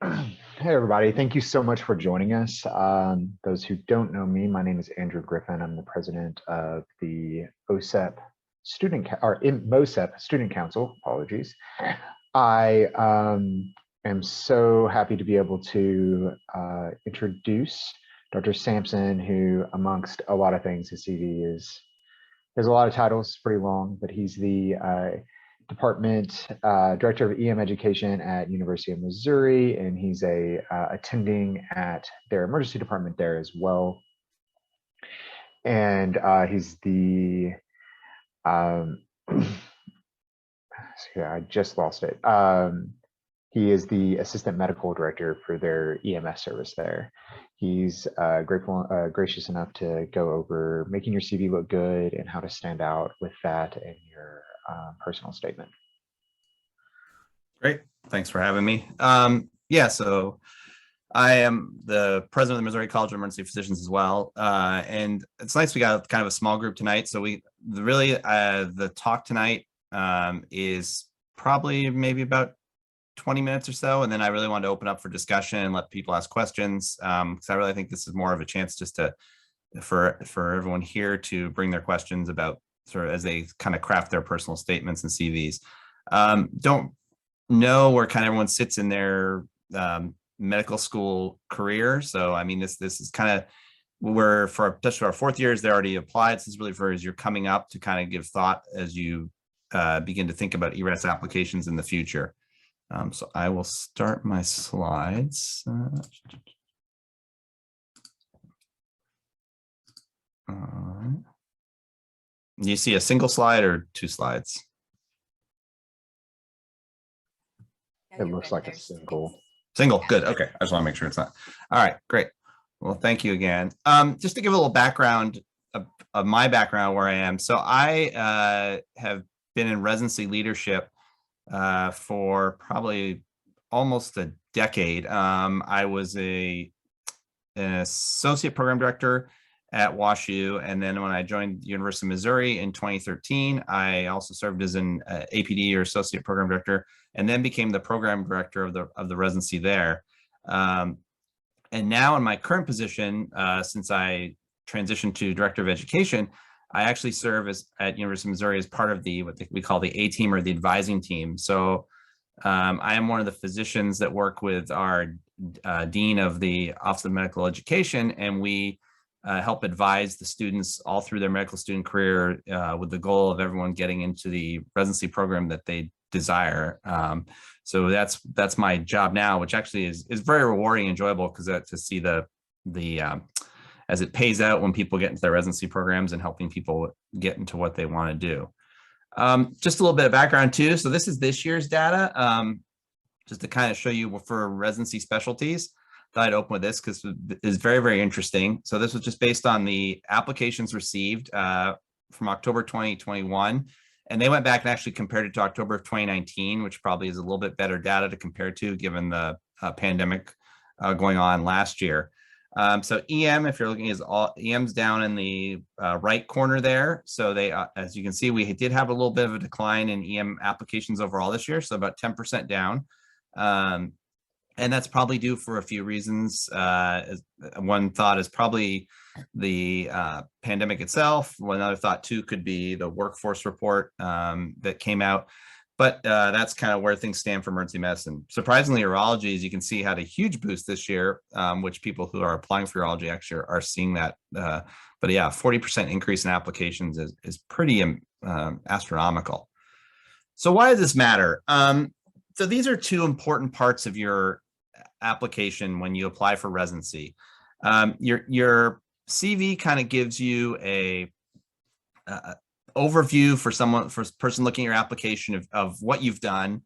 Hey, everybody. Thank you so much for joining us. Those who don't know me, my name is Andrew Griffin. I'm the president of the OSEP MOSEP Student Council. Apologies. I am so happy to be able to introduce Dr. Sampson, who, amongst a lot of things, his CV is there's a lot of titles, pretty long, but he's the department director of EM education at University of Missouri, and he's a attending at their emergency department there as well. And he's the yeah, I just lost it. He is the assistant medical director for their EMS service there. He's gracious enough to go over making your CV look good and how to stand out with that in your personal statement. Great. Thanks for having me. Yeah, so I am the president of the Missouri College of Emergency Physicians as well. And it's nice we got kind of a small group tonight. So the talk tonight is probably maybe about 20 minutes or so. And then I really wanted to open up for discussion and let people ask questions. Because I really think this is more of a chance just for everyone here to bring their questions about sort of as they kind of craft their personal statements and CVs. Don't know where kind of everyone sits in their medical school career. So, I mean, this is kind of where for just our fourth years, they already applied. This is really for as you're coming up to kind of give thought as you begin to think about ERAS applications in the future. So I will start my slides. Do you see a single slide or two slides? It looks like a single. Single, good. Okay, I just want to make sure it's not. All right, great. Well, thank you again. Just to give a little background of my background, where I am. So I have been in residency leadership for probably almost a decade. I was an associate program director at WashU, and then when I joined the University of Missouri in 2013, I also served as an APD or associate program director, and then became the program director of the residency there. And now in my current position, since I transitioned to director of education, I actually serve at University of Missouri as part of what we call the A team or the advising team. So I am one of the physicians that work with our dean of the Office of Medical Education, and we help advise the students all through their medical student career with the goal of everyone getting into the residency program that they desire. So that's my job now, which actually is very rewarding and enjoyable, because to see the as it pays out when people get into their residency programs and helping people get into what they want to do. Just a little bit of background too. So this is this year's data, just to kind of show you for residency specialties. Thought I'd open with this because it's very, very interesting. So this was just based on the applications received from October 2021. And they went back and actually compared it to October of 2019, which probably is a little bit better data to compare to given the pandemic going on last year. So EM, if you're looking, is all EM's down in the right corner there. So they, as you can see, we did have a little bit of a decline in EM applications overall this year, so about 10% down. And that's probably due for a few reasons. One thought is probably the pandemic itself. One other thought too could be the workforce report that came out. But that's kind of where things stand for emergency medicine. Surprisingly, urology, as you can see, had a huge boost this year, which people who are applying for urology actually are seeing that. But yeah, 40% increase in applications is pretty astronomical. So why does this matter? So these are two important parts of your application when you apply for residency. Your CV kind of gives you a overview for a person looking at your application of what you've done,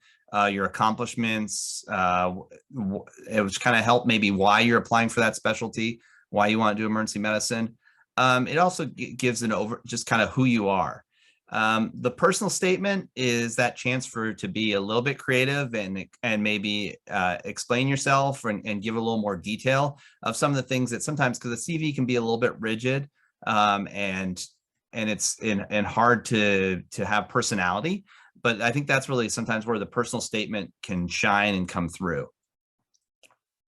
your accomplishments. It was kind of help maybe why you're applying for that specialty, why you want to do emergency medicine. It also gives just kind of who you are. The personal statement is that chance to be a little bit creative and maybe explain yourself and give a little more detail of some of the things that sometimes, because the CV can be a little bit rigid and it's hard to have personality. But I think that's really sometimes where the personal statement can shine and come through.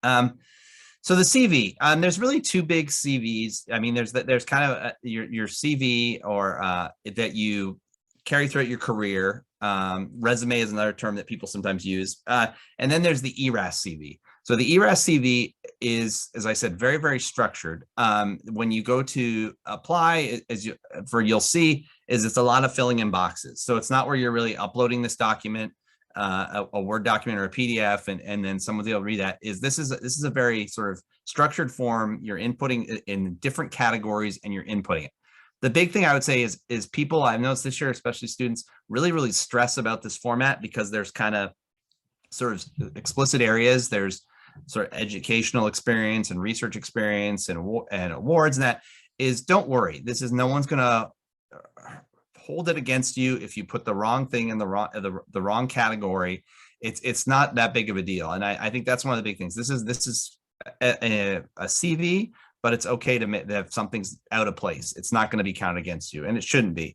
Um, so the CV, there's really two big CVs. I mean, there's kind of your CV or that you carry throughout your career. Resume is another term that people sometimes use. And then there's the ERAS CV. So the ERAS CV is, as I said, very, very structured. When you go to apply, you'll see is it's a lot of filling in boxes. So it's not where you're really uploading this document, a Word document or a PDF, and then somebody will read that. This is a very sort of structured form. You're inputting in different categories and you're inputting it. The big thing I would say is people, I've noticed this year, especially students, really, really stress about this format because there's kind of sort of explicit areas. There's sort of educational experience and research experience and awards, and that is, don't worry. This is, no one's going to hold it against you if you put the wrong thing in the wrong category. It's not that big of a deal, and I think that's one of the big things. This is a CV, but it's okay to have something's out of place. It's not going to be counted against you, and it shouldn't be.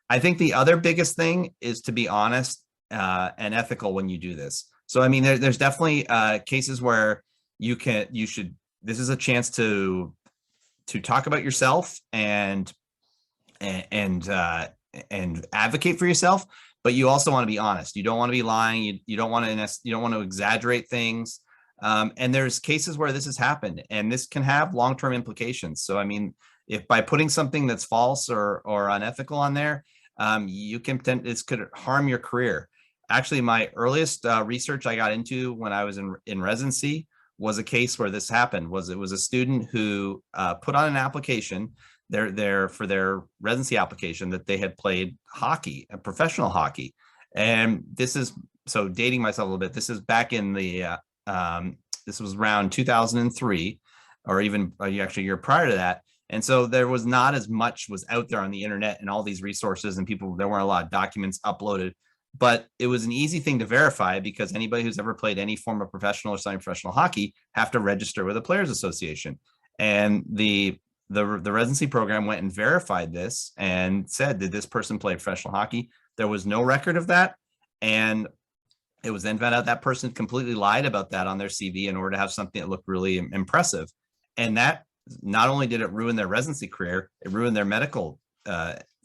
I think the other biggest thing is to be honest and ethical when you do this. So, I mean, there's definitely cases where this is a chance to talk about yourself and advocate for yourself, but you also want to be honest. You don't want to be lying. You don't want to exaggerate things. And there's cases where this has happened, and this can have long-term implications. So, I mean, if by putting something that's false or unethical on there, this could harm your career. Actually, my earliest research I got into when I was in residency was a case where this happened. It was a student who put on an application for their residency application that they had played hockey, professional hockey. And this is, so dating myself a little bit, this is back in the this was around 2003, or even actually a year prior to that. And so there was not as much was out there on the internet and all these resources, and there weren't a lot of documents uploaded, but it was an easy thing to verify because anybody who's ever played any form of professional or semi-professional hockey have to register with a players association. And the residency program went and verified this and said, did this person play professional hockey? There was no record of that. And it was then found out that person completely lied about that on their CV in order to have something that looked really impressive. And that, not only did it ruin their residency career, it ruined their medical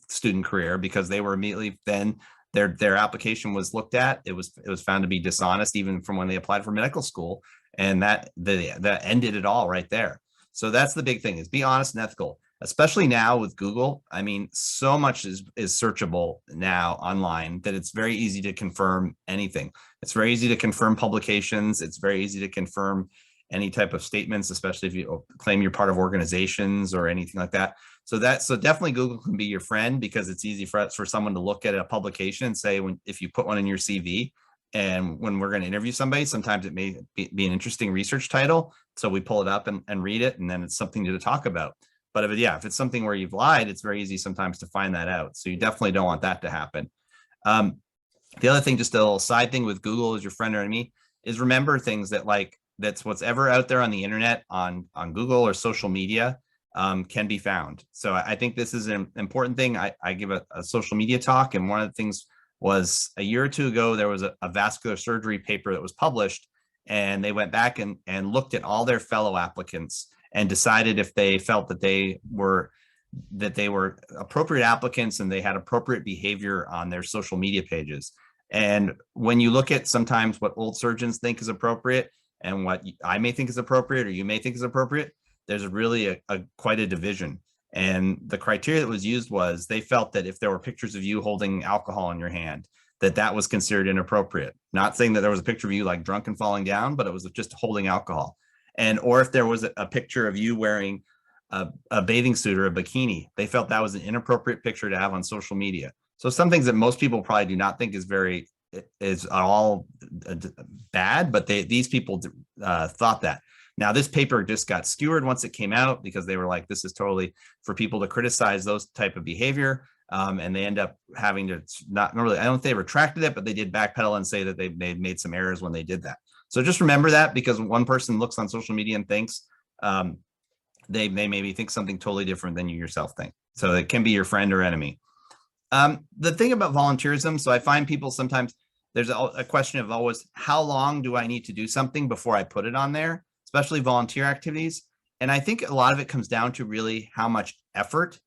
student career, because they were immediately then their application was looked at. It was found to be dishonest even from when they applied for medical school, and that ended it all right there. So that's the big thing, is be honest and ethical, especially now with Google. I mean, so much is searchable now online that it's very easy to confirm anything. It's very easy to confirm publications. It's very easy to confirm any type of statements, especially if you claim you're part of organizations or anything like that. So definitely Google can be your friend, because it's easy for someone to look at a publication and say, if you put one in your CV, and when we're going to interview somebody, sometimes it may be an interesting research title. So we pull it up and read it, and then it's something to talk about. But if it's something where you've lied, it's very easy sometimes to find that out. So you definitely don't want that to happen. The other thing, just a little side thing with Google as your friend or enemy, is remember things that's what's ever out there on the internet, on Google or social media, can be found. So I think this is an important thing. I give a social media talk, and one of the things was a year or two ago, there was a vascular surgery paper that was published, and they went back and looked at all their fellow applicants and decided if they felt that they were appropriate applicants and they had appropriate behavior on their social media pages. And when you look at sometimes what old surgeons think is appropriate and what I may think is appropriate or you may think is appropriate, there's really quite a division. And the criteria that was used was, they felt that if there were pictures of you holding alcohol in your hand, that was considered inappropriate. Not saying that there was a picture of you like drunk and falling down, but it was just holding alcohol. Or if there was a picture of you wearing a bathing suit or a bikini, they felt that was an inappropriate picture to have on social media. So some things that most people probably do not think is all bad, but these people thought that. Now, this paper just got skewered once it came out, because they were like, this is totally for people to criticize those type of behavior. And they end up having to not really, I don't think they retracted it, but they did backpedal and say that they made some errors when they did that. So just remember that, because one person looks on social media and thinks they maybe think something totally different than you yourself think. So it can be your friend or enemy. The thing about volunteerism, so I find people sometimes, there's a question of always, how long do I need to do something before I put it on there? especially volunteer activities. And I think a lot of it comes down to really how much effort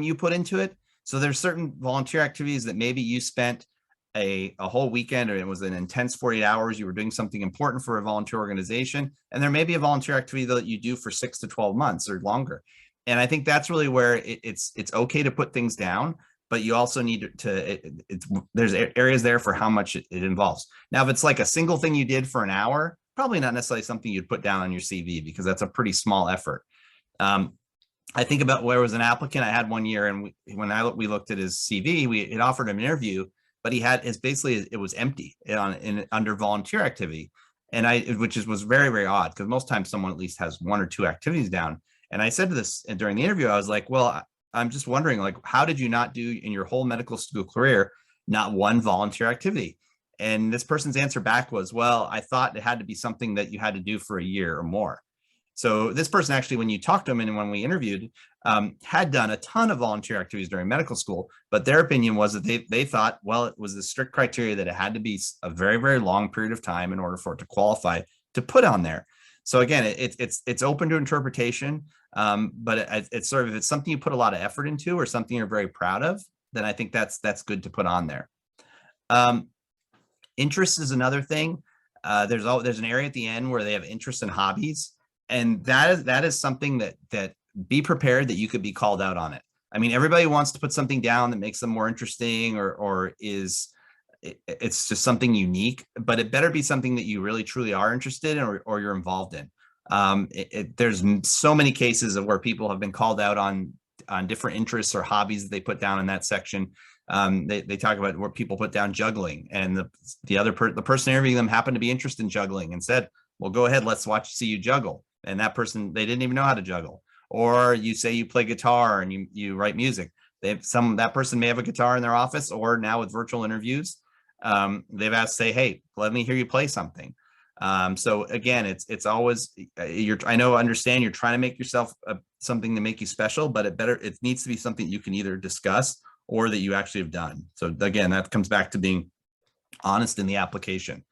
you put into it. So there's certain volunteer activities that maybe you spent a whole weekend, or it was an intense 48 hours, you were doing something important for a volunteer organization. And there may be a volunteer activity that you do for 6 to 12 months or longer. And I think that's really where it's okay to put things down, but you also need there's areas there for how much it involves. Now, if it's like a single thing you did for an hour, probably not necessarily something you'd put down on your CV, because that's a pretty small effort. I think about where was an applicant I had one year, and when we looked at his CV, it offered him an interview, but he had basically it was empty under volunteer activity, and which was very, very odd, because most times someone at least has 1 or 2 activities down. And I said to this during the interview, I was like, well, I'm just wondering, like, how did you not do in your whole medical school career not 1 volunteer activity? And this person's answer back was, well, I thought it had to be something that you had to do for a year or more. So this person actually, when you talked to them and when we interviewed, had done a ton of volunteer activities during medical school, but their opinion was that they thought, well, it was the strict criteria that it had to be a very, very long period of time in order for it to qualify to put on there. So again, it's open to interpretation, but it's sort of, if it's something you put a lot of effort into or something you're very proud of, then I think that's good to put on there. Interest is another thing. There's an area at the end where they have interests and hobbies, and that is something that be prepared that you could be called out on it. I mean, everybody wants to put something down that makes them more interesting or it's just something unique, but it better be something that you really truly are interested in or you're involved in. There's so many cases of where people have been called out on different interests or hobbies that they put down in that section. They talk about where people put down juggling, and the person interviewing them happened to be interested in juggling and said, well, go ahead, let's see you juggle. And that person, they didn't even know how to juggle. Or you say you play guitar and you write music. That person may have a guitar in their office, or now with virtual interviews, they've asked, say, hey, let me hear you play something. So again, it's always, understand you're trying to make yourself something to make you special, but it needs to be something you can either discuss or that you actually have done. So again, that comes back to being honest in the application.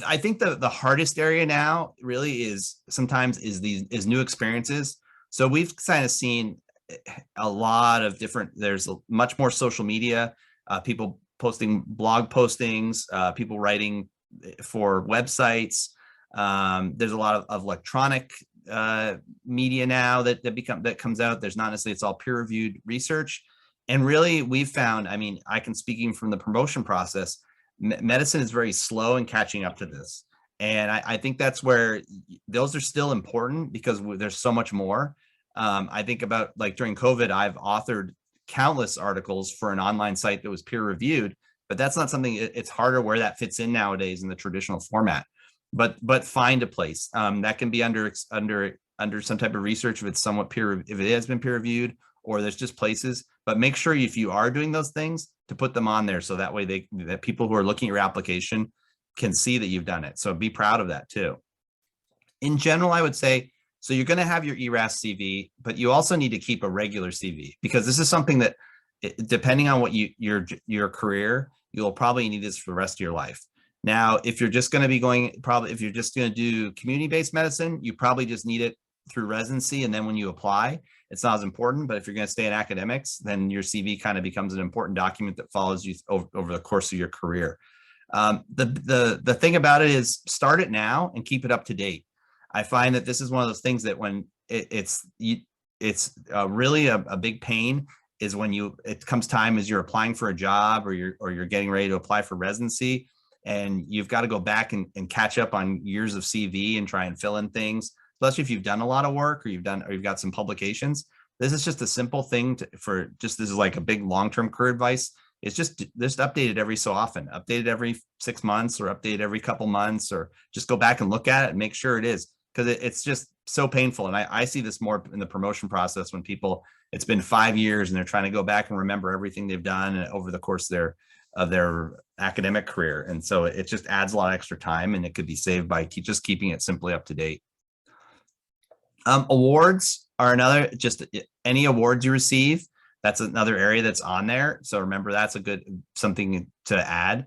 I think the hardest area now really is new experiences. So we've kind of seen a lot of there's much more social media, people posting blog postings, people writing for websites. There's a lot of electronic media now that comes out. There's not necessarily, it's all peer reviewed research. And really we've found, I mean, speaking from the promotion process, medicine is very slow in catching up to this. And I think that's where those are still important, because there's so much more. I think about, like, during COVID, I've authored countless articles for an online site that was peer reviewed, but that's not something, it's harder where that fits in nowadays in the traditional format. But find a place that can be under some type of research if it's somewhat if it has been peer reviewed, or there's just places. But make sure if you are doing those things to put them on there, so that way that people who are looking at your application can see that you've done it. So be proud of that too. In general, I would say, so you're going to have your ERAS CV, but you also need to keep a regular CV, because this is something that, depending on what your career, you'll probably need this for the rest of your life. Now, if you're just going to be if you're just going to do community-based medicine, you probably just need it through residency, and then when you apply, it's not as important. But if you're going to stay in academics, then your CV kind of becomes an important document that follows you over the course of your career. The thing about it is, start it now and keep it up to date. I find that this is one of those things that when it's really a big pain is when it comes time as you're applying for a job, or you're getting ready to apply for residency, and you've got to go back and catch up on years of CV and try and fill in things, especially if you've done a lot of work or you've got some publications. This is just a simple thing this is like a big long-term career advice. It's just updated every so often, updated every 6 months, or updated every couple months, or just go back and look at it and make sure it is, because it's just so painful. And I see this more in the promotion process, when it's been 5 years and they're trying to go back and remember everything they've done over the course of their academic career. And so it just adds a lot of extra time, and it could be saved by just keeping it simply up to date. Awards are just any awards you receive. That's another area that's on there. So remember, that's something to add.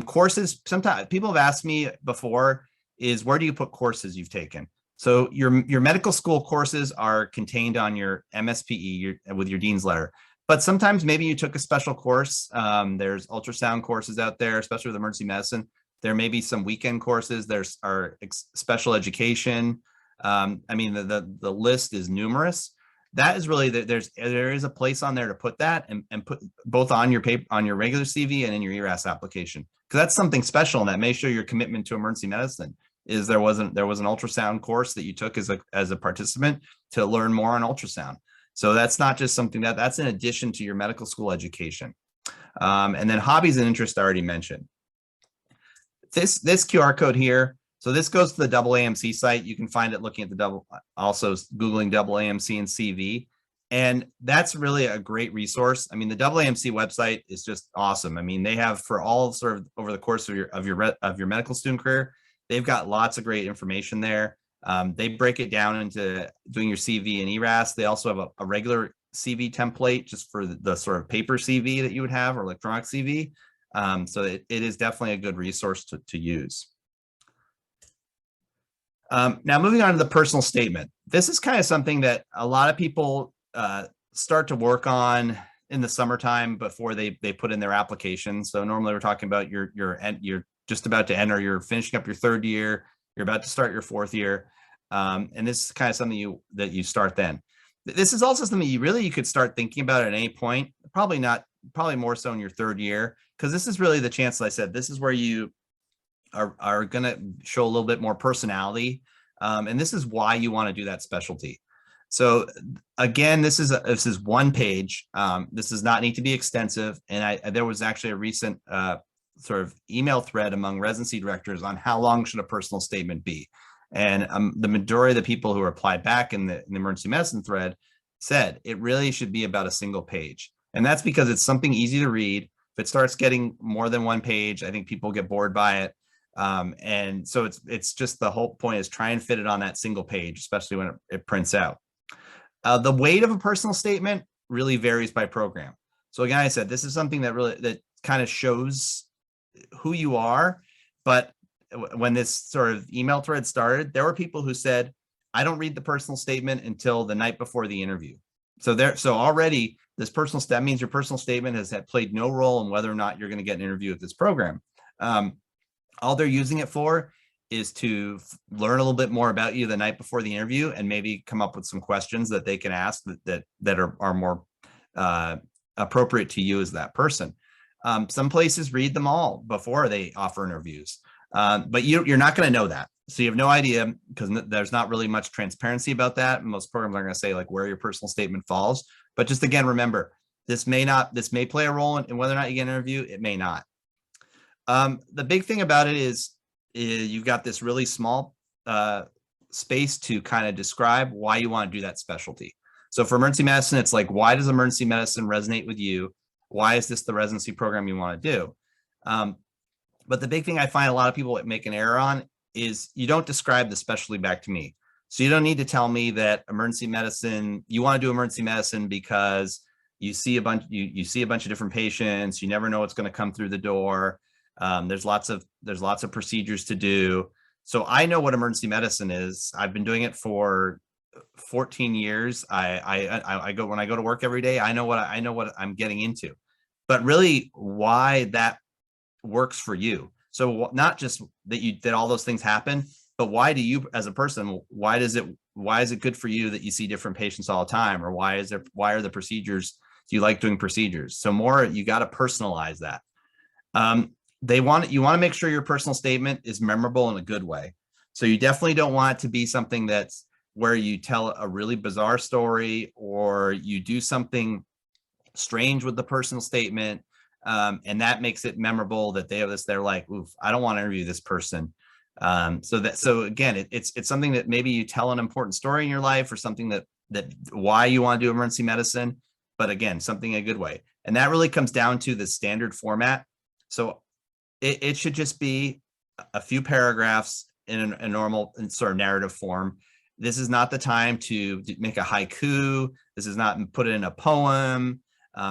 Courses, sometimes people have asked me before, is where do you put courses you've taken? So your medical school courses are contained on your MSPE with your dean's letter. But sometimes maybe you took a special course. There's ultrasound courses out there, especially with emergency medicine. There may be some weekend courses. There's our special education. I mean, the list is numerous. That is really there is a place on there to put that and put both on your paper, on your regular CV and in your ERAS application, because that's something special and that may show your commitment to emergency medicine. Is there was an ultrasound course that you took as a participant to learn more on ultrasound. So that's not just something that's in addition to your medical school education. And then hobbies and interests I already mentioned. This QR code here. So this goes to the AAMC site. You can find it looking at also Googling AAMC and CV. And that's really a great resource. I mean, the AAMC website is just awesome. I mean, they have for all sort of over the course of your medical student career, they've got lots of great information there. They break it down into doing your CV and ERAS. They also have a regular CV template just for the sort of paper CV that you would have or electronic CV. So it is definitely a good resource to use. Now moving on to the personal statement. This is kind of something that a lot of people start to work on in the summertime before they put in their application. So normally we're talking about you're just about to enter, you're finishing up your third year, you're about to start your fourth year. And this is kind of something that you start then. This is also something you could start thinking about at any point, probably more so in your third year, because this is really the chance, like I said, this is where you are going to show a little bit more personality. And this is why you want to do that specialty. So again, this is one page. This does not need to be extensive. And there was actually a recent sort of email thread among residency directors on how long should a personal statement be. And the majority of the people who replied back in the emergency medicine thread said it really should be about a single page. And that's because it's something easy to read. If it starts getting more than one page, I think people get bored by it. And so it's just the whole point is try and fit it on that single page, especially when it prints out. The weight of a personal statement really varies by program. So again, I said, this is something that kind of shows who you are. But when this sort of email thread started, there were people who said, I don't read the personal statement until the night before the interview. So already this that means your personal statement has played no role in whether or not you're going to get an interview at this program. All they're using it for is to learn a little bit more about you the night before the interview and maybe come up with some questions that they can ask that are more appropriate to you as that person. Some places read them all before they offer interviews, but you're not going to know that. So you have no idea because there's not really much transparency about that. Most programs are going to say like where your personal statement falls. But just again, remember, this may play a role in whether or not you get an interview. It may not. The big thing about it is you've got this really small space to kind of describe why you want to do that specialty. So for emergency medicine, it's like, why does emergency medicine resonate with you? Why is this the residency program you want to do? But the big thing I find a lot of people make an error on is you don't describe the specialty back to me. So you don't need to tell me that emergency medicine, you want to do emergency medicine because you see a bunch of different patients. You never know what's going to come through the door. There's lots of procedures to do. So I know what emergency medicine is. I've been doing it for 14 years. When I go to work every day, I know what I'm getting into. But really, why that works for you. So not just that all those things happen, but why do you as a person, why is it good for you that you see different patients all the time? Or why are the procedures, do you like doing procedures? So you got to personalize that. You want to make sure your personal statement is memorable in a good way. So you definitely don't want it to be something that's where you tell a really bizarre story or you do something strange with the personal statement. And that makes it memorable that they're like, oof, I don't want to interview this person. So again, it's something that maybe you tell an important story in your life or something that why you want to do emergency medicine, but again, something in a good way. And that really comes down to the standard format. So it should just be a few paragraphs in a normal sort of narrative form. This is not the time to make a haiku. This is not put it in a poem,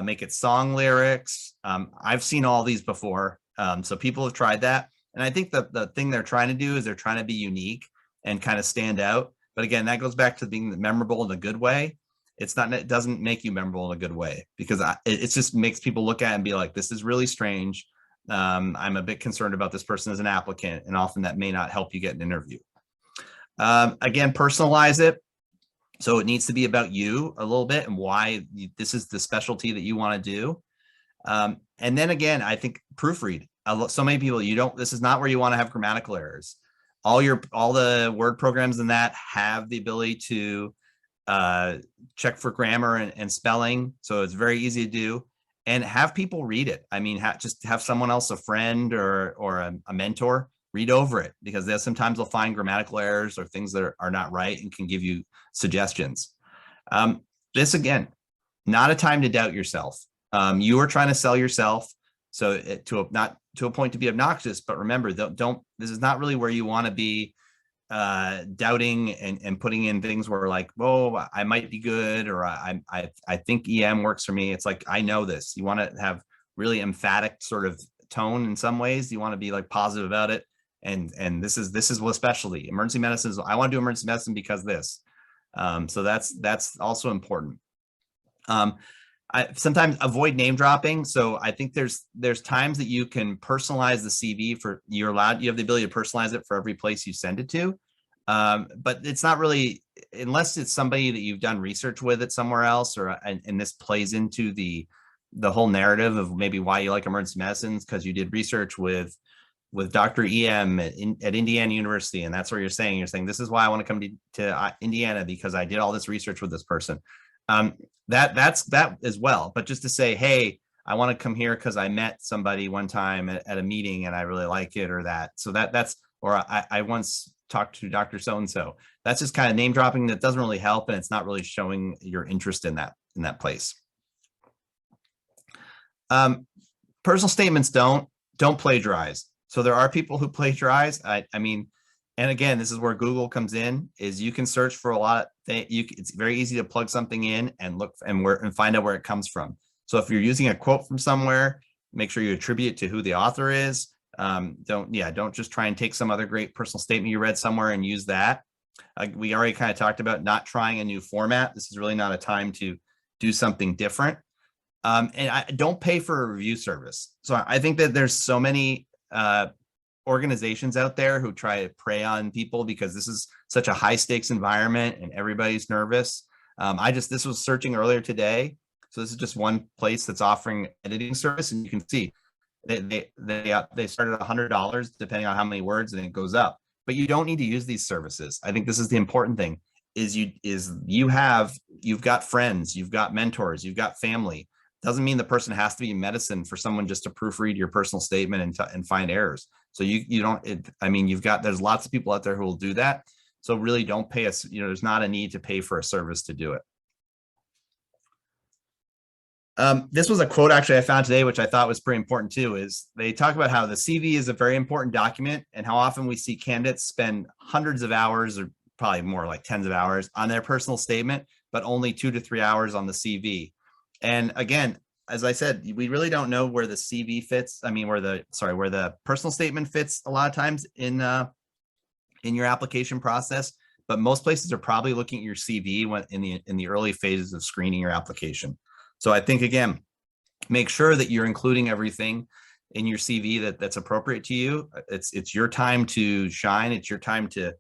make it song lyrics. I've seen all these before. So people have tried that. And I think the thing they're trying to do is they're trying to be unique and kind of stand out. But again, that goes back to being memorable in a good way. It's not, it doesn't make you memorable in a good way, because it just makes people look at it and be like, this is really strange. I'm a bit concerned about this person as an applicant, and often that may not help you get an interview. Again, personalize it. So it needs to be about you a little bit and why this is the specialty that you want to do. And then again, I think proofread. So many people, this is not where you want to have grammatical errors. All the word programs in that have the ability to check for grammar and spelling. So it's very easy to do, and have people read it. I mean, just have someone else, a friend or a mentor, read over it, because sometimes they'll find grammatical errors or things that are not right and can give you suggestions. This, again, not a time to doubt yourself. You are trying to sell yourself, so not to a point to be obnoxious, but remember, this is not really where you want to be doubting and putting in things where like, oh, I might be good, or I think EM works for me. It's like, I know this. You want to have really emphatic sort of tone in some ways. You want to be like positive about it. And this is what specialty emergency medicine is. I want to do emergency medicine because this. So that's also important. I sometimes avoid name dropping. So I think there's times that you can personalize the CV you have the ability to personalize it for every place you send it to. But it's not really, unless it's somebody that you've done research with it somewhere else, and this plays into the whole narrative of maybe why you like emergency medicines, because you did research with Dr. EM at Indiana University, and that's where you're saying this is why I want to come to Indiana, because I did all this research with this person. That's that as well. But just to say, hey, I want to come here because I met somebody one time at a meeting and I really like it, or that. So or I once talked to Dr. So-and-so. That's just kind of name dropping that doesn't really help, and it's not really showing your interest in that place. Personal statements don't plagiarize. So there are people who plagiarize. I mean, and again, this is where Google comes in, is you can search for a lot. It's very easy to plug something in and look and find out where it comes from. So if you're using a quote from somewhere, make sure you attribute it to who the author is. Don't just try and take some other great personal statement you read somewhere and use that. We already kind of talked about not trying a new format. This is really not a time to do something different. And I don't pay for a review service. So I think that there's so many organizations out there who try to prey on people because this is such a high stakes environment and everybody's nervous. This was searching earlier today. So this is just one place that's offering editing service, and you can see they start at $100 depending on how many words, and it goes up. But you don't need to use these services. I think this is the important thing: you've got friends, you've got mentors, you've got family. Doesn't mean the person has to be in medicine for someone just to proofread your personal statement and find errors. So there's lots of people out there who will do that. So really don't pay us, there's not a need to pay for a service to do it. This was a quote actually I found today, which I thought was pretty important too, is they talk about how the CV is a very important document and how often we see candidates spend hundreds of hours, or probably more like tens of hours, on their personal statement, but only 2 to 3 hours on the CV. And again, as I said, we really don't know where the CV fits. I mean, where the personal statement fits a lot of times in your application process. But most places are probably looking at your CV in the early phases of screening your application. So I think, again, make sure that you're including everything in your CV that's appropriate to you. It's your time to shine. It's your time to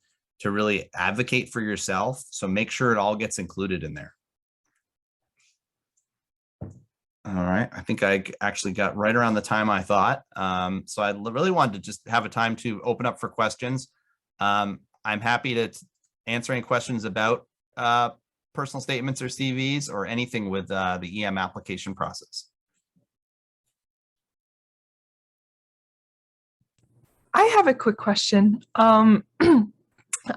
really advocate for yourself. So make sure it all gets included in there. All right, I think I actually got right around the time I thought. So I really wanted to just have a time to open up for questions. I'm happy to answer any questions about personal statements or CVs or anything with the EM application process. I have a quick question. Hi,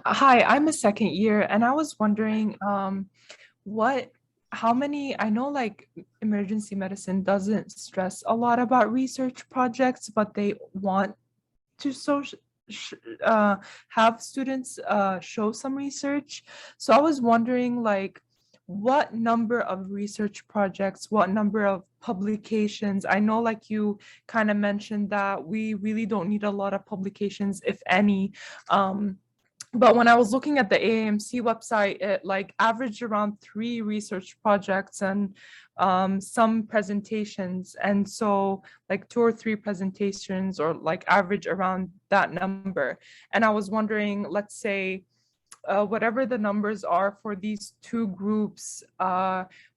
I'm a second year, and I was wondering I know like emergency medicine doesn't stress a lot about research projects, but they want to have students show some research. So I was wondering, like, what number of research projects, what number of publications? I know like you kind of mentioned that we really don't need a lot of publications, if any. But when I was looking at the AAMC website, it like averaged around 3 research projects and some presentations. And so like 2 or 3 presentations, or like average around that number. And I was wondering, let's say, whatever the numbers are for these 2 groups,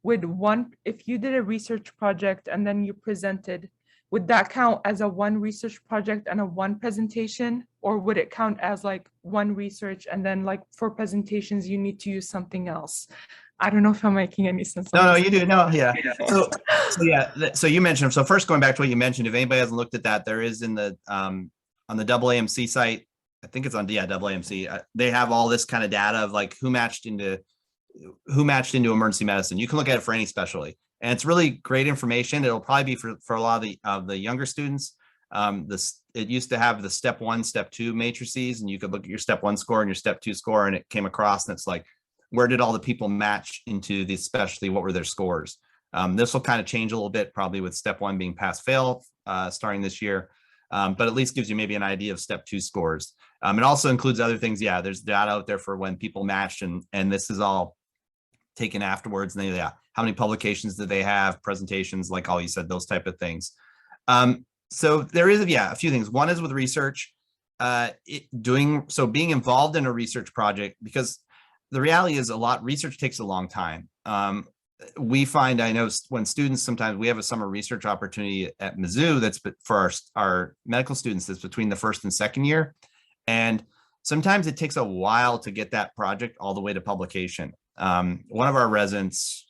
would one, if you did a research project and then you presented, would that count as a 1 research project and a 1 presentation? Or would it count as like 1 research and then like for presentations, you need to use something else? I don't know if I'm making any sense. No, you do. No, yeah. So you mentioned, so first going back to what you mentioned, if anybody hasn't looked at that, there is in the, on the AAMC site, I think it's on, AAMC, they have all this kind of data of like who matched into emergency medicine. You can look at it for any specialty. And it's really great information. It'll probably be for a lot of the younger students. It used to have the step 1, step 2 matrices, and you could look at your step 1 score and your step 2 score, and it came across, and it's like, where did all the people match into the specialty? What were their scores? This will kind of change a little bit, probably with step 1 being pass fail starting this year, but at least gives you maybe an idea of step 2 scores. It also includes other things. Yeah, there's data out there for when people matched, and this is all taken afterwards. And how many publications did they have, presentations, like all you said, those type of things. So there is, a few things. One is with research, being involved in a research project, because the reality is research takes a long time. We find, I know when students, sometimes we have a summer research opportunity at Mizzou that's for our medical students that's between the 1st and 2nd year. And sometimes it takes a while to get that project all the way to publication. One of our residents,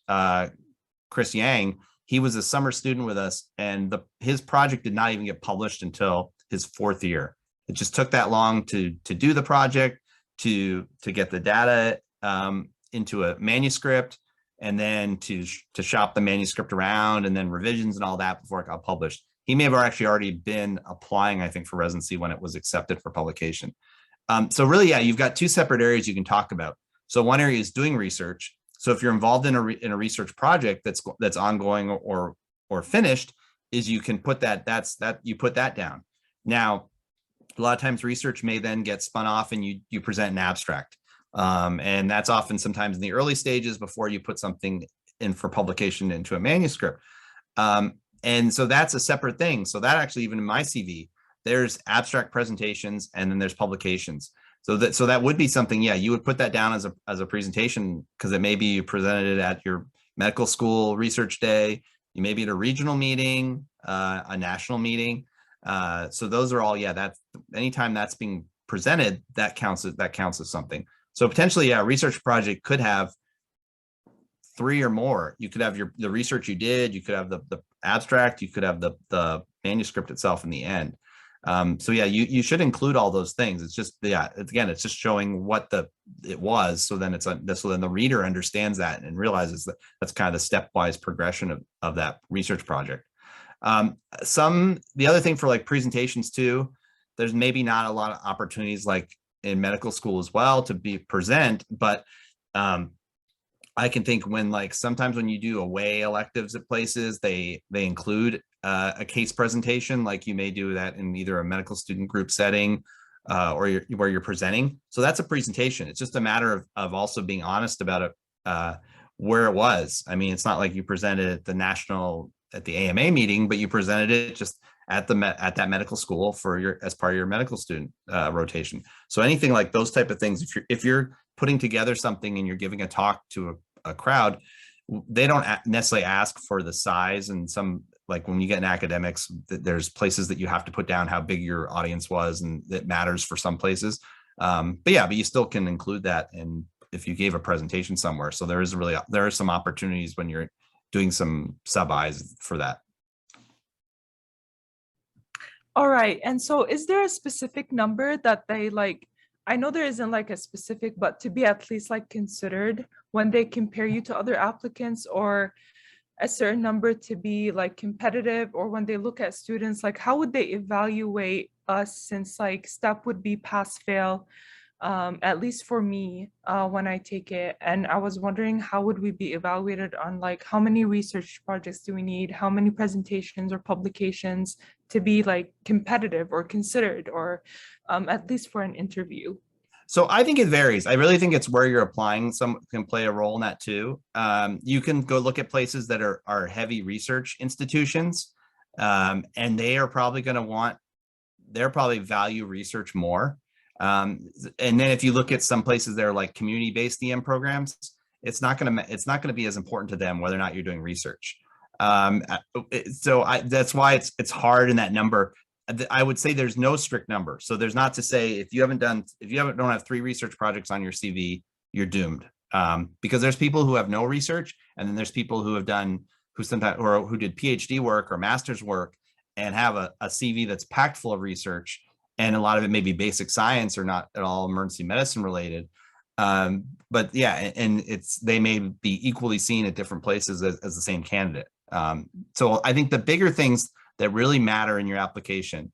Chris Yang, he was a summer student with us, and his project did not even get published until his 4th year. It just took that long to do the project, to get the data into a manuscript, and then to shop the manuscript around, and then revisions and all that before it got published. He may have actually already been applying, I think, for residency when it was accepted for publication. So really, you've got 2 separate areas you can talk about. So one area is doing research. So if you're involved in a research project that's ongoing or finished, is you can put you put that down. Now, a lot of times research may then get spun off and you present an abstract. And that's often sometimes in the early stages before you put something in for publication into a manuscript. And so that's a separate thing. So that actually, even in my CV, there's abstract presentations and then there's publications. So that would be something, you would put that down as a presentation, because it may be you presented it at your medical school research day, you may be at a regional meeting, a national meeting. So those are all, that's anytime that's being presented, that counts as something. So potentially, a research project could have 3 or more. You could have the research you did, you could have the abstract, you could have the manuscript itself in the end. So you should include all those things. It's just, it's just showing what it was. So then so then the reader understands that and realizes that that's kind of the stepwise progression of that research project. The other thing for like presentations too, there's maybe not a lot of opportunities like in medical school as well to present, but I can think sometimes when you do away electives at places, they include a case presentation, like you may do that in either a medical student group setting or where you're presenting. So that's a presentation. It's just a matter of also being honest about it, where it was. I mean, it's not like you presented at the AMA meeting, but you presented it just at that medical school as part of your medical student rotation. So anything like those type of things, if you're putting together something and you're giving a talk to a crowd, they don't necessarily ask for the size. And like when you get in academics, there's places that you have to put down how big your audience was, and it matters for some places. But you still can include that. And if you gave a presentation somewhere, so there are some opportunities when you're doing some sub-Is for that. All right. And so is there a specific number that they like? I know there isn't like a specific, but to be at least like considered when they compare you to other applicants, or a certain number to be like competitive, or when they look at students, like how would they evaluate us, since like step would be pass fail? at least for me, when I take it. And I was wondering, how would we be evaluated on like how many research projects do we need, how many presentations or publications to be like competitive or considered, or at least for an interview? So I think it varies. I really think it's where you're applying some can play a role in that too. You can go look at places that are heavy research institutions, and they are probably going to they're probably value research more. And then if you look at some places that are like community-based EM programs, it's not going to be as important to them whether or not you're doing research. That's why it's hard in that number. I would say there's no strict number. So there's not to say if you don't have 3 research projects on your CV, you're doomed. Because there's people who have no research, and then there's people who who did PhD work or master's work and have a CV that's packed full of research, and a lot of it may be basic science or not at all emergency medicine related. But yeah, and they may be equally seen at different places as the same candidate. So I think the bigger things that really matter in your application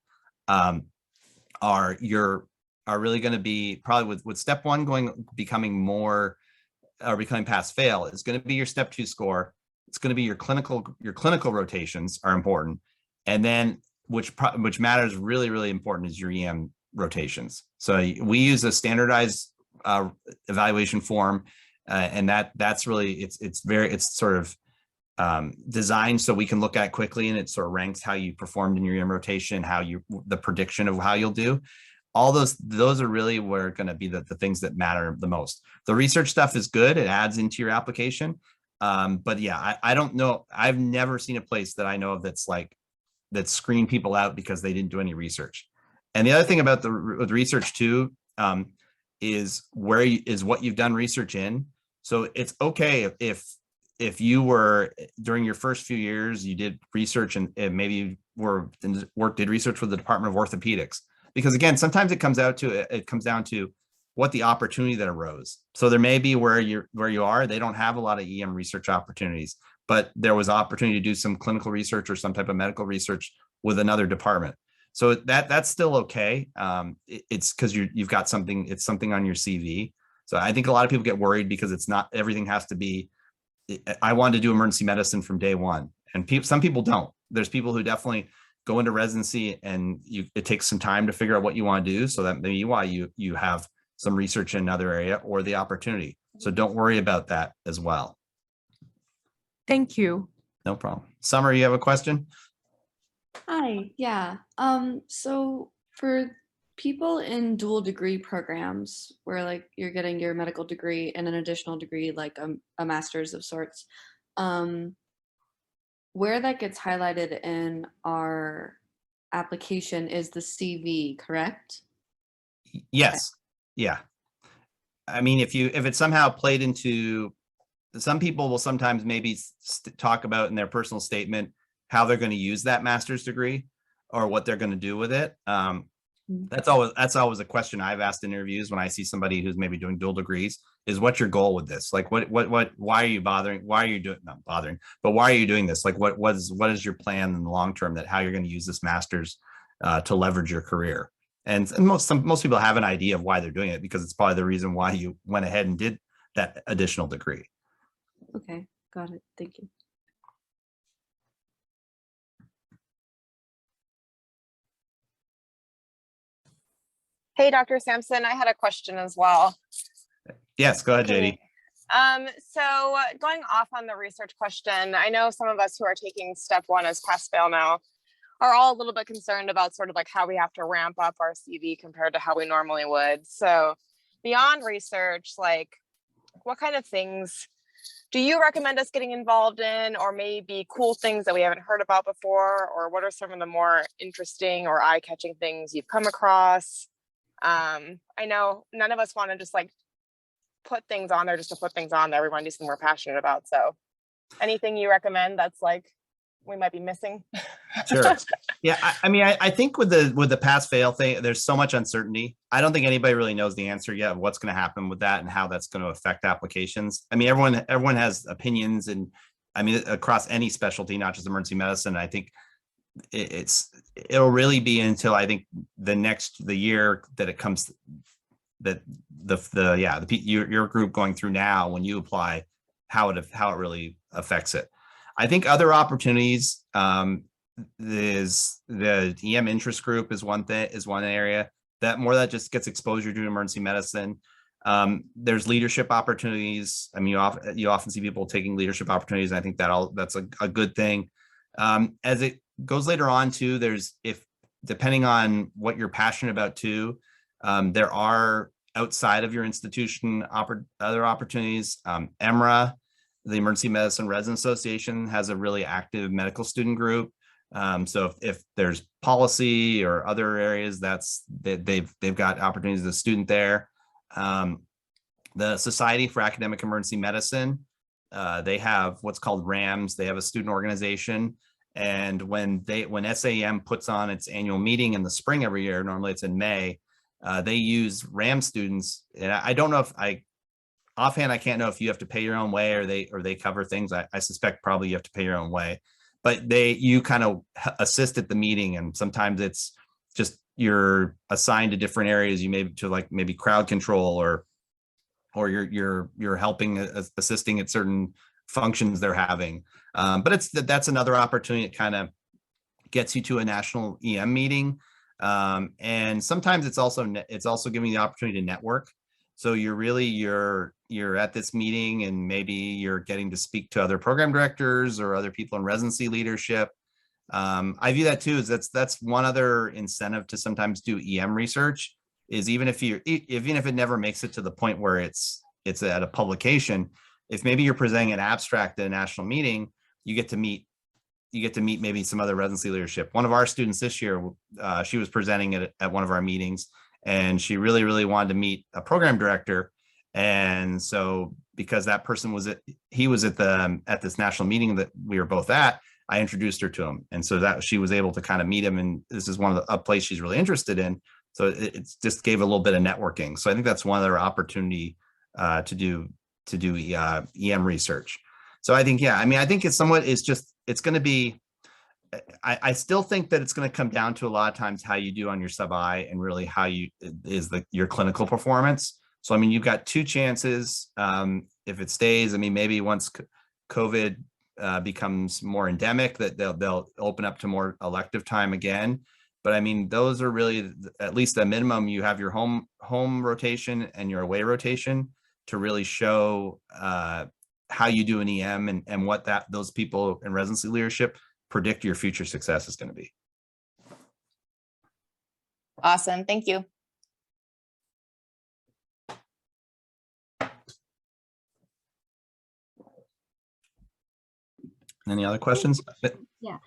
are really going to be probably with step 1 becoming pass fail is going to be your step 2 score. It's going to be your clinical rotations are important, and then which matters really important is your EM rotations. So we use a standardized evaluation form, and that's really it's sort of designed so we can look at quickly, and it sort of ranks how you performed in your EM rotation, the prediction of how you'll do. All those are really where going to be the things that matter the most. The research stuff is good; it adds into your application. But yeah, I don't know. I've never seen a place that I know of that screen people out because they didn't do any research. And the other thing about the research too is what you've done research in. So it's okay if you were during your first few years you did research and maybe did research with the Department of Orthopedics, because again sometimes it comes down to what the opportunity that arose. So there may be where you are, they don't have a lot of EM research opportunities, but there was opportunity to do some clinical research or some type of medical research with another department. So that's still okay. It's because you've got something, it's something on your CV. So I think a lot of people get worried because it's not everything has to be, I wanted to do emergency medicine from day one. And some people don't. There's people who definitely go into residency and it takes some time to figure out what you want to do. So that may be why you have some research in another area or the opportunity. So don't worry about that as well. Thank you. No problem. Summer, you have a question? Hi, yeah. So for people in dual degree programs where like you're getting your medical degree and an additional degree, like a master's of sorts, where that gets highlighted in our application is the CV, correct? Yes. Yeah. I mean, if it's somehow played into, some people will sometimes maybe talk about in their personal statement how they're going to use that master's degree or what they're going to do with it. That's always a question I've asked in interviews when I see somebody who's maybe doing dual degrees is what's your goal with this? Like why are you bothering? Why are you doing, not bothering, but why are you doing this? Like what is your plan in the long term that how you're going to use this master's to leverage your career? And most people have an idea of why they're doing it because it's probably the reason why you went ahead and did that additional degree. Okay, got it. Thank you. Hey, Dr. Sampson, I had a question as well. Yes, go ahead, JD. So going off on the research question, I know some of us who are taking step 1 as pass fail now are all a little bit concerned about sort of like how we have to ramp up our CV compared to how we normally would. So beyond research, like what kind of things do you recommend us getting involved in, or maybe cool things that we haven't heard about before, or what are some of the more interesting or eye-catching things you've come across? I know none of us want to just like put things on there just to put things on there. We want to do something we're passionate about. So anything you recommend that's like we might be missing? Sure. Yeah. I think with the pass fail thing, there's so much uncertainty. I don't think anybody really knows the answer yet of what's going to happen with that and how that's going to affect applications. I mean, everyone has opinions, and I mean, across any specialty, not just emergency medicine. I think it'll really be until I think the year that it comes your group going through now when you apply, how it really affects it. I think other opportunities is the EM interest group is one area that just gets exposure to emergency medicine. There's leadership opportunities. I mean, you often see people taking leadership opportunities. And I think that's a good thing. As it goes later on too, depending on what you're passionate about too, there are outside of your institution other opportunities. EMRA, the Emergency Medicine Resident Association, has a really active medical student group. So if there's policy or other areas, they've got opportunities as a student there. The Society for Academic Emergency Medicine, they have what's called RAMS. They have a student organization. And when SAEM puts on its annual meeting in the spring every year, normally it's in May, they use RAM students. And I don't know if offhand, I can't know if you have to pay your own way or they cover things. I suspect probably you have to pay your own way, but you kind of assist at the meeting. And sometimes it's just, you're assigned to different areas. You maybe crowd control or you're helping assisting at certain functions they're having. But that's another opportunity. It kind of gets you to a national EM meeting. And sometimes it's also giving you the opportunity to network. So you're at this meeting and maybe you're getting to speak to other program directors or other people in residency leadership. I view that too, that's one other incentive to sometimes do EM research, is even if it never makes it to the point where it's at a publication, if maybe you're presenting an abstract at a national meeting, you get to meet maybe some other residency leadership. One of our students this year, she was presenting at one of our meetings, and she really, really wanted to meet a program director. And so because that person was at this national meeting that we were both at, I introduced her to him. And so that she was able to kind of meet him. And this is a place she's really interested in. So it just gave a little bit of networking. So I think that's one other opportunity to do EM research. So I think, I think it's going to be, I still think that it's going to come down to a lot of times how you do on your sub-I and really how your clinical performance. So, I mean, you've got two chances. If it stays, I mean, maybe once COVID becomes more endemic, that they'll open up to more elective time again. But I mean, those are really, at least at minimum, you have your home rotation and your away rotation to really show how you do an EM and what those people in residency leadership predict your future success is going to be. Awesome. Thank you. Any other questions? Yeah.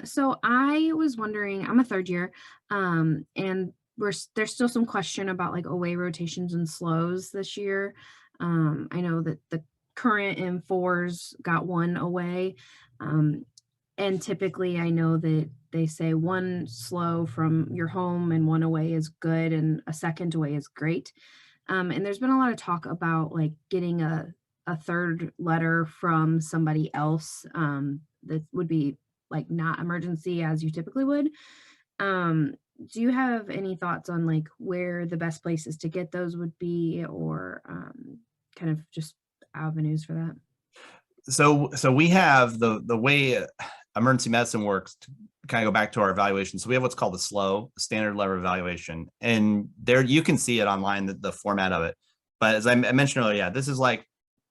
So I was wondering, I'm a third year, and there's still some question about like away rotations and slows this year. I know that the current M4s got one away. And typically I know that they say one slow from your home and one away is good and a second away is great. And there's been a lot of talk about like getting a third letter from somebody else that would be like not emergency as you typically would. Do you have any thoughts on like where the best places to get those would be, or kind of just avenues for that? So we have the way emergency medicine works, to kind of go back to our evaluation. So we have what's called the SLO, standard level evaluation, and there you can see it online, the format of it. But as I mentioned earlier, this is like,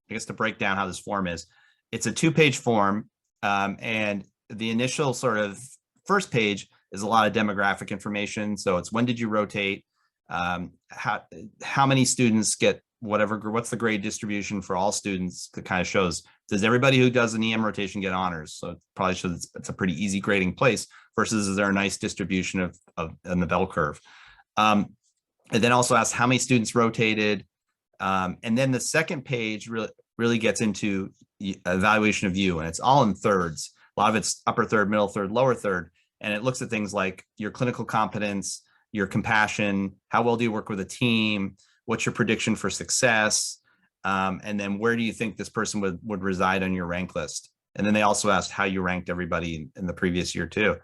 I guess to break down how this form is, it's a 2-page form, and the initial sort of first page is a lot of demographic information. So it's when did you rotate, how many students get what's the grade distribution for all students, that kind of shows, does everybody who does an EM rotation get honors? So it probably shows it's a pretty easy grading place, versus is there a nice distribution of in the bell curve? And then also asks how many students rotated. And then the second page really gets into evaluation of you, and it's all in thirds. A lot of it's upper third, middle third, lower third. And it looks at things like your clinical competence, your compassion, how well do you work with a team, what's your prediction for success, and then where do you think this person would reside on your rank list? And then they also asked how you ranked everybody in the previous year too.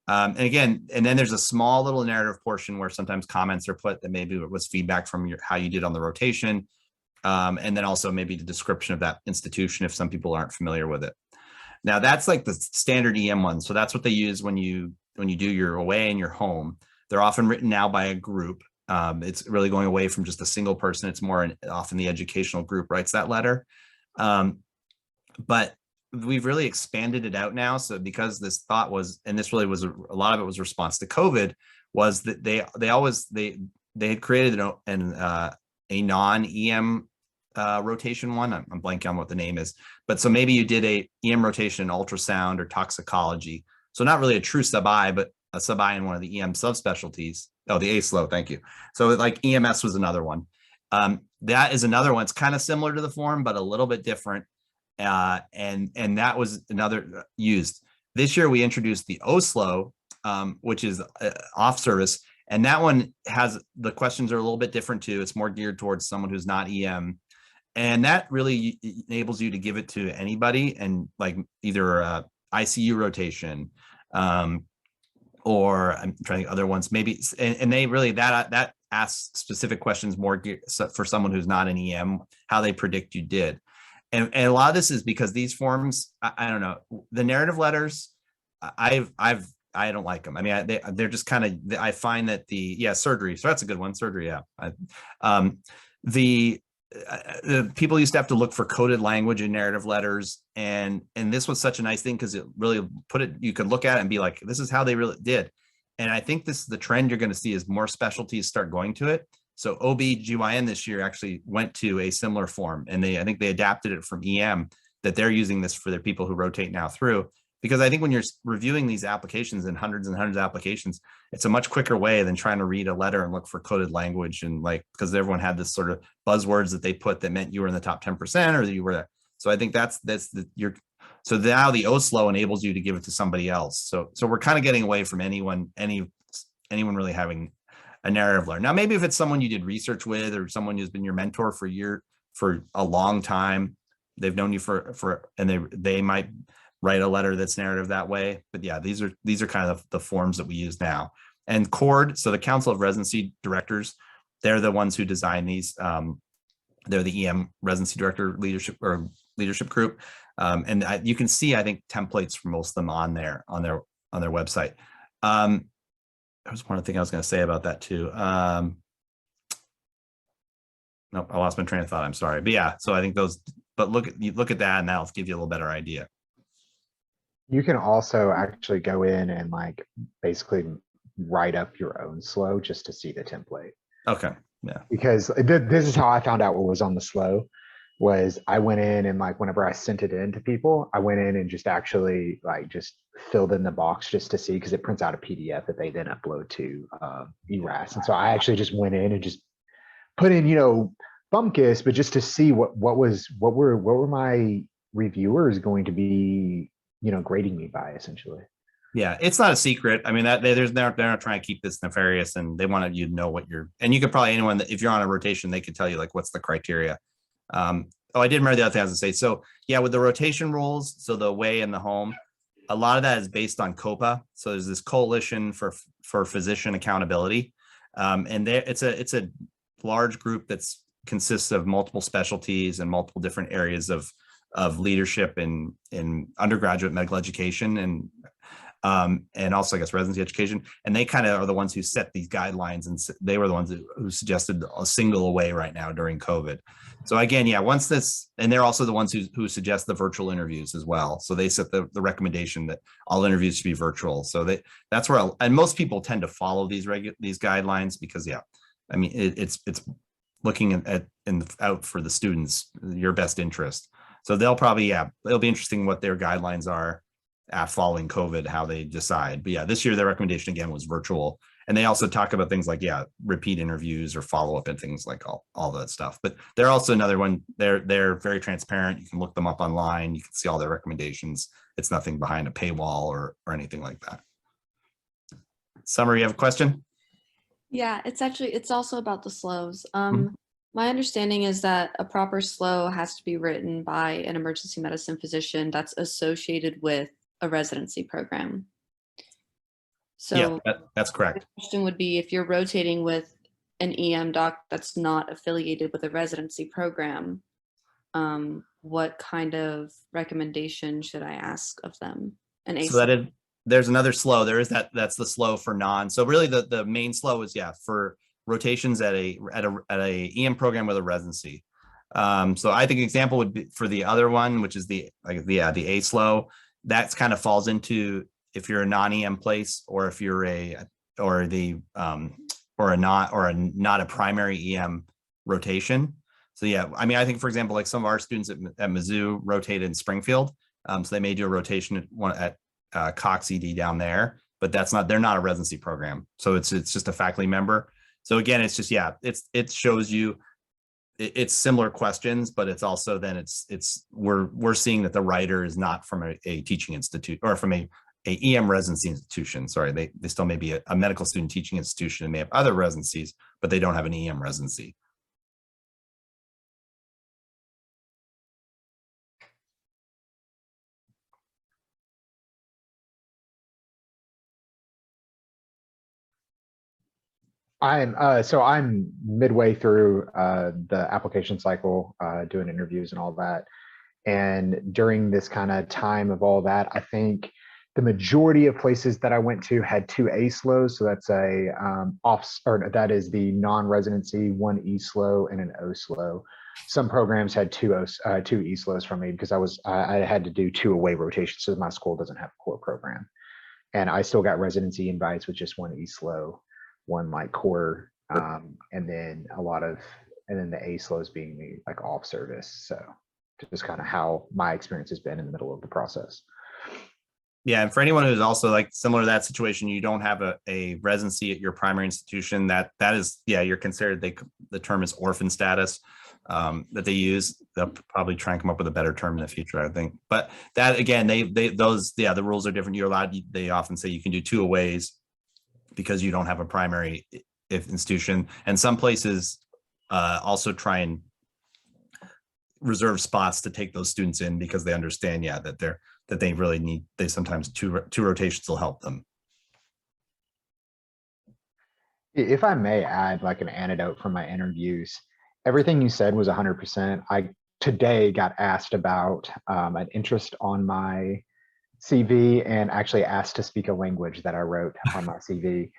And again, and then there's a small little narrative portion where sometimes comments are put that maybe it was feedback from how you did on the rotation. And then also maybe the description of that institution if some people aren't familiar with it. Now that's like the standard EM one. So that's what they use when you do your away and your home. They're often written now by a group. It's really going away from just a single person. It's more often the educational group writes that letter. But we've really expanded it out now. So because this thought was, and this really was a lot of it was response to COVID, was that they had created a non-EM rotation one. I'm blanking on what the name is, but so maybe you did a EM rotation in ultrasound or toxicology. So not really a true sub-I, but a sub-I in one of the EM subspecialties. Oh, the ASLO, thank you. So like EMS was another one. That is another one. It's kind of similar to the form, but a little bit different. And that was another used. This year we introduced the OSLO, which is off service. And that one has, the questions are a little bit different too. It's more geared towards someone who's not EM. And that really enables you to give it to anybody and like either a ICU rotation, or I'm trying to think other ones maybe. And they really, that asks specific questions more for someone who's not an EM, how they predict you did. And a lot of this is because these forms, I don't know, the narrative letters, I don't like them. I mean, they're just kind of, I find that surgery. So that's a good one. Surgery. Yeah. The people used to have to look for coded language in narrative letters. And this was such a nice thing because it really you could look at it and be like, this is how they really did. And I think this is the trend you're going to see as more specialties start going to it. So OB/GYN this year actually went to a similar form, and I think they adapted it from EM, that they're using this for their people who rotate now through. Because I think when you're reviewing these applications and hundreds of applications, it's a much quicker way than trying to read a letter and look for coded language. And like, because everyone had this sort of buzzwords that they put that meant you were in the top 10% or that you were there. So I think so now the OSLO enables you to give it to somebody else. So we're kind of getting away from anyone really having a narrative letter. Now, maybe if it's someone you did research with or someone who's been your mentor for a long time, they've known you and they might write a letter that's narrative that way. But yeah, these are kind of the forms that we use now. And CORD, so the Council of Residency Directors, they're the ones who design these. They're the EM Residency Director leadership group. And you can see, I think, templates for most of them on their website. There was one thing I was going to say about that too. Nope, I lost my train of thought. I'm sorry. But yeah, so I think but look at that and that'll give you a little better idea. You can also actually go in and like basically write up your own SLO just to see the template. Okay. Yeah. Because this is how I found out what was on the SLO. Was I went in and like whenever I sent it in to people, I went in and just actually like just filled in the box just to see, because it prints out a PDF that they then upload to ERAS. And so I actually just went in and just put in, Bumpkiss, but just to see what were my reviewers going to be, grading me by essentially. Yeah, it's not a secret. I mean, they're not trying to keep this nefarious, and they wanted you to know and you could probably, anyone that if you're on a rotation, they could tell you like what's the criteria. I did remember the other thing I was gonna say. So yeah, with the rotation rules, so the away and the home, a lot of that is based on COPA. So there's this coalition for physician accountability. And it's a large group that's consists of multiple specialties and multiple different areas of leadership in undergraduate medical education and also I guess residency education. And they kind of are the ones who set these guidelines, and they were the ones who suggested a single away right now during COVID. So again, yeah, once this, and they're also the ones who suggest the virtual interviews as well. So they set the recommendation that all interviews should be virtual. So that's where, and most people tend to follow these guidelines because, yeah, I mean, it's looking at out for the students, your best interest. So they'll probably, yeah, it'll be interesting what their guidelines are following COVID, how they decide. But yeah, this year their recommendation again was virtual. And they also talk about things like, yeah, repeat interviews or follow-up and things like all that stuff. But they're also another one, they're very transparent. You can look them up online. You can see all their recommendations. It's nothing behind a paywall or anything like that. Summer, you have a question? Yeah, it's also about the SLOs. My understanding is that a proper SLO has to be written by an emergency medicine physician that's associated with a residency program. So that's the correct. question would be, if you're rotating with an EM doc that's not affiliated with a residency program, what kind of recommendation should I ask of them? An So that is, there's another slow. There is that's the slow for non. So really the main slow is for rotations at a EM program with a residency. So I think example would be for the other one, which is the A slow. That's kind of falls into if you're a non-EM place, or if you're not a primary EM rotation. So yeah, I mean, I think for example, like some of our students at Mizzou rotated in Springfield. So they may do a rotation at Cox ED down there, but they're not a residency program. So it's just a faculty member. So again, it's just, it shows you it's similar questions, but it's also then we're seeing that the writer is not from a teaching institute or from a EM residency institution. Sorry, they still may be a medical student teaching institution and may have other residencies, but they don't have an EM residency. I'm midway through the application cycle, doing interviews and all that. And during this kind of time of all that, I think the majority of places that I went to had 2 A slows. So that's that is the non-residency, 1 E slow and an O slow. Some programs had 2 E slows for me because I had to do 2 away rotations. So my school doesn't have a core program, and I still got residency invites with just 1 E slow, 1 like core, and then the A slows being the like off service. So just kind of how my experience has been in the middle of the process. Yeah, and for anyone who's also like similar to that situation, you don't have a residency at your primary institution, that is, you're considered, the term is orphan status that they use. They'll probably try and come up with a better term in the future, I think. But that again, the rules are different. You're allowed, they often say you can do 2 aways because you don't have a primary institution. And some places also try and reserve spots to take those students in because they understand, that they really need, they sometimes two rotations will help them. If I may add like an anecdote from my interviews, everything you said was 100%. I today got asked about an interest on my CV and actually asked to speak a language that I wrote on my CV.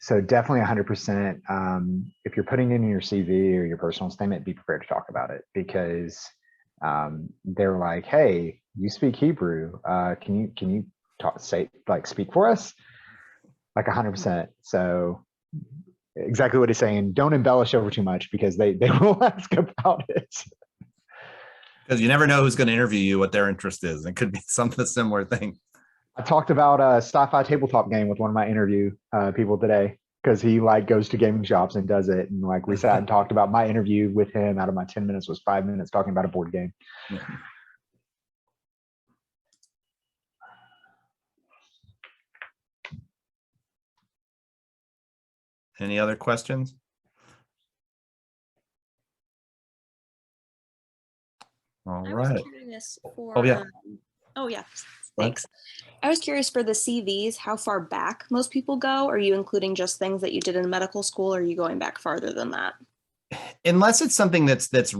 So definitely 100%. If you're putting in your CV or your personal statement, be prepared to talk about it, because they're like, hey, you speak Hebrew. Can you speak for us? Like 100%. So exactly what he's saying. Don't embellish over too much because they will ask about it. Because you never know who's going to interview you, what their interest is. It could be something similar thing. I talked about a sci-fi tabletop game with one of my interview people today, because he like goes to gaming shops and does it. And like we sat and talked about my interview with him. Out of my 10 minutes was 5 minutes talking about a board game. Yeah. Any other questions? All right. I was curious for, Oh, yeah. Oh yeah, thanks. I was curious for the CVs, how far back most people go. Are you including just things that you did in medical school, or are you going back farther than that? Unless it's something that's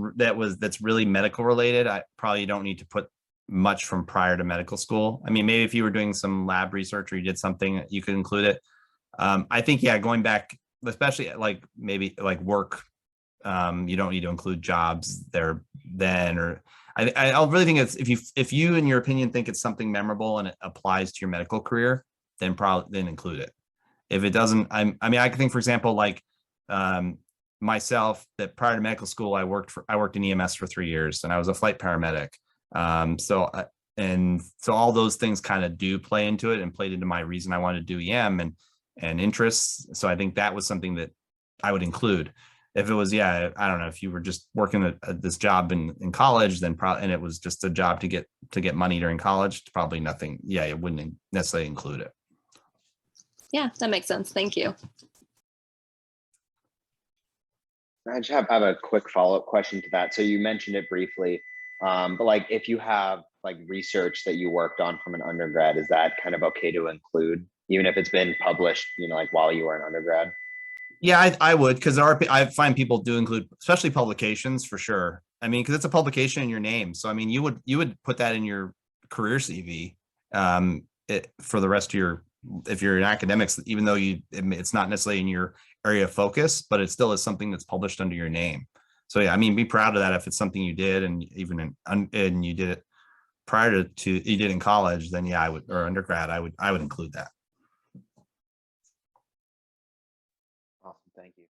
really medical related, I probably don't need to put much from prior to medical school. I mean, maybe if you were doing some lab research or you did something, you could include it. I think, going back, especially like maybe like work, you don't need to include jobs there then, or I really think it's if you in your opinion think it's something memorable and it applies to your medical career, then include it. If it doesn't, I mean, I can think, for example, like myself, that prior to medical school, I worked in EMS for 3 years and I was a flight paramedic. So all those things kind of do play into it and played into my reason I wanted to do EM and interests. So I think that was something that I would include. If it was, I don't know, if you were just working at this job in college, then and it was just a job to get money during college, probably nothing. It wouldn't necessarily include it. Yeah, that makes sense. Thank you. I just have a quick follow-up question to that. So you mentioned it briefly, but like if you have like research that you worked on from an undergrad, is that kind of okay to include even if it's been published, like while you were an undergrad? Yeah, I would, because I find people do include, especially publications for sure. I mean, because it's a publication in your name. So I mean, you would put that in your career CV for the rest of your, if you're in academics, even though it's not necessarily in your area of focus, but it still is something that's published under your name. So yeah, I mean, be proud of that if it's something you did, and even and you did it prior to you did in college, then yeah, I would, or undergrad, I would include that. Awesome, thank you.